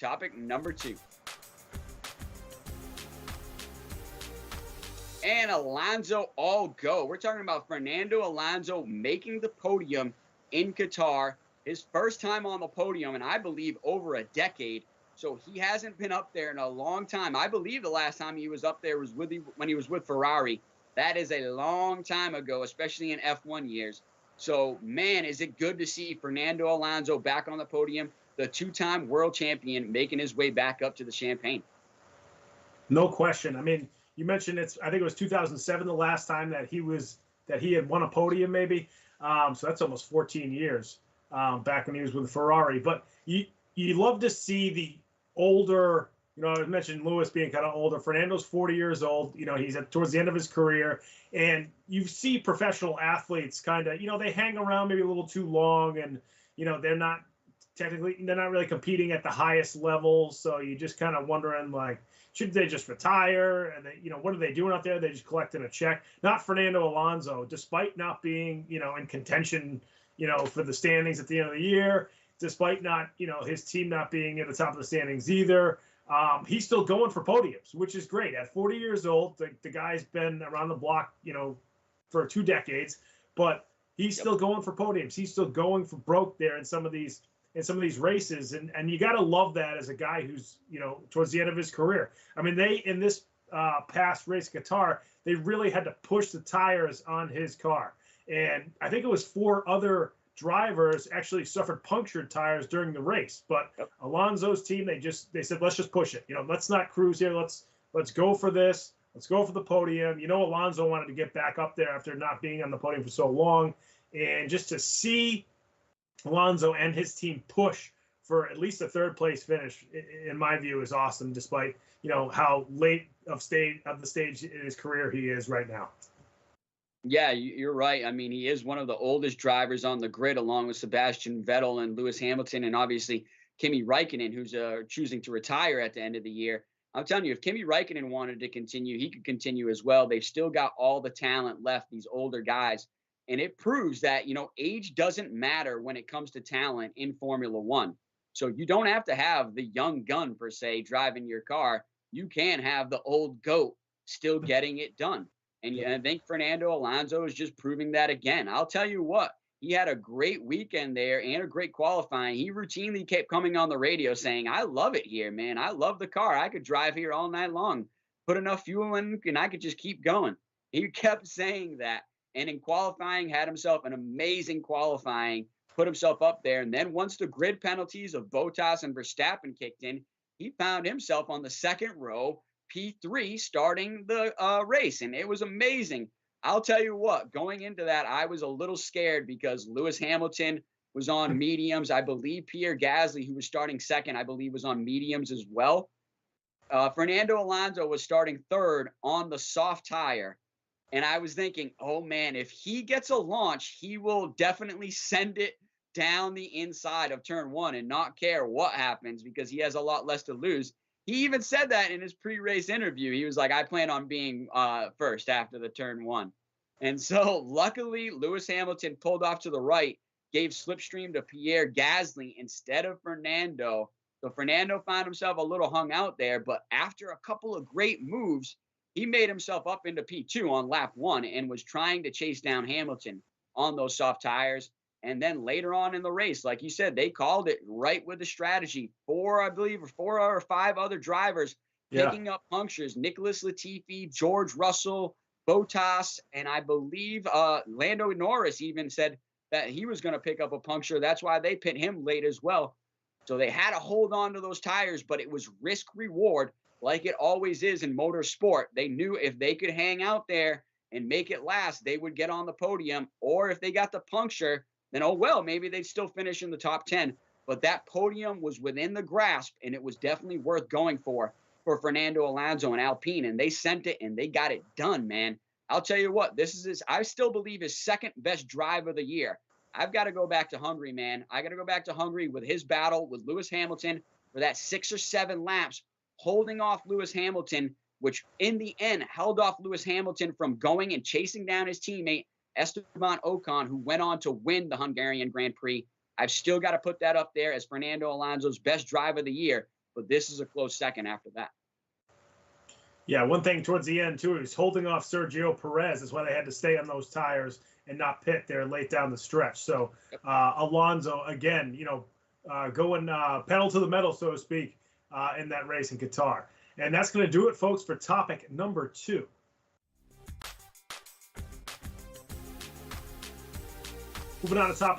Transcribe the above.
Topic number 2. And Alonso all go. We're talking about Fernando Alonso making the podium in Qatar. His first time on the podium, and I believe over a decade. So he hasn't been up there in a long time. I believe the last time he was up there was when he was with Ferrari. That is a long time ago, especially in F1 years. So, man, is it good to see Fernando Alonso back on the podium, the 2-time world champion, making his way back up to the champagne. No question. I mean, you mentioned I think it was 2007 the last time that he had won a podium, maybe. So that's almost 14 years back when he was with Ferrari. But you love to see the older, I mentioned Lewis being kind of older. Fernando's 40 years old. He's towards the end of his career. And you see professional athletes kind of, they hang around maybe a little too long, and, they're not really competing at the highest level. So you just kind of wondering, like, should they just retire? And they, what are they doing out there? They just collecting a check. Not Fernando Alonso, despite not being, in contention, for the standings at the end of the year, despite not, his team not being at the top of the standings either. He's still going for podiums, which is great. At 40 years old, the guy's been around the block, for 2 decades, but he's still going for podiums. He's still going for broke there in some of these races, and you got to love that as a guy who's towards the end of his career. I mean, in this past race, Qatar, they really had to push the tires on his car, and I think it was 4 other drivers actually suffered punctured tires during the race. But Alonso's team, they said, let's just push it. Let's not cruise here. Let's go for this. Let's go for the podium. Alonso wanted to get back up there after not being on the podium for so long, and just to see Alonso and his team push for at least a 3rd place finish, in my view, is awesome, despite how late of the stage in his career he is right now. Yeah, you're right. I mean, he is one of the oldest drivers on the grid, along with Sebastian Vettel and Lewis Hamilton, and obviously Kimi Räikkönen, who's choosing to retire at the end of the year. I'm telling you, if Kimi Räikkönen wanted to continue, he could continue as well. They've still got all the talent left, these older guys. And it proves that, age doesn't matter when it comes to talent in Formula One. So you don't have to have the young gun, per se, driving your car. You can have the old goat still getting it done. And I think Fernando Alonso is just proving that again. I'll tell you what, he had a great weekend there and a great qualifying. He routinely kept coming on the radio saying, I love it here, man. I love the car. I could drive here all night long, put enough fuel in, and I could just keep going. He kept saying that. And in qualifying, had himself an amazing qualifying, put himself up there. And then once the grid penalties of Bottas and Verstappen kicked in, he found himself on the 2nd row, P3, starting the race. And it was amazing. I'll tell you what, going into that, I was a little scared because Lewis Hamilton was on mediums. I believe Pierre Gasly, who was starting 2nd, I believe was on mediums as well. Fernando Alonso was starting 3rd on the soft tire. And I was thinking, oh, man, if he gets a launch, he will definitely send it down the inside of turn 1 and not care what happens because he has a lot less to lose. He even said that in his pre-race interview. He was like, I plan on being first after the turn 1. And so luckily, Lewis Hamilton pulled off to the right, gave slipstream to Pierre Gasly instead of Fernando. So Fernando found himself a little hung out there. But after a couple of great moves, he made himself up into P2 on lap 1 and was trying to chase down Hamilton on those soft tires. And then later on in the race, like you said, they called it right with the strategy. 4 or 5 other drivers picking up punctures. Nicholas Latifi, George Russell, Bottas, and I believe Lando Norris even said that he was going to pick up a puncture. That's why they pit him late as well. So they had to hold on to those tires, but it was risk reward. Like it always is in motorsport. They knew if they could hang out there and make it last, they would get on the podium. Or if they got the puncture, then, oh, well, maybe they'd still finish in the top 10. But that podium was within the grasp, and it was definitely worth going for Fernando Alonso and Alpine. And they sent it, and they got it done, man. I'll tell you what, I still believe his 2nd best drive of the year. I've got to go back to Hungary, man. I got to go back to Hungary with his battle with Lewis Hamilton for that 6 or 7 laps, holding off Lewis Hamilton, which in the end held off Lewis Hamilton from going and chasing down his teammate, Esteban Ocon, who went on to win the Hungarian Grand Prix. I've still got to put that up there as Fernando Alonso's best drive of the year but this is a close second after that. Yeah, one thing towards the end too, he's holding off Sergio Perez. That's why they had to stay on those tires and not pit there late down the stretch. So Alonso again, going pedal to the metal, so to speak, in that race in Qatar. And that's going to do it, folks, for topic number 2. Moving on to topic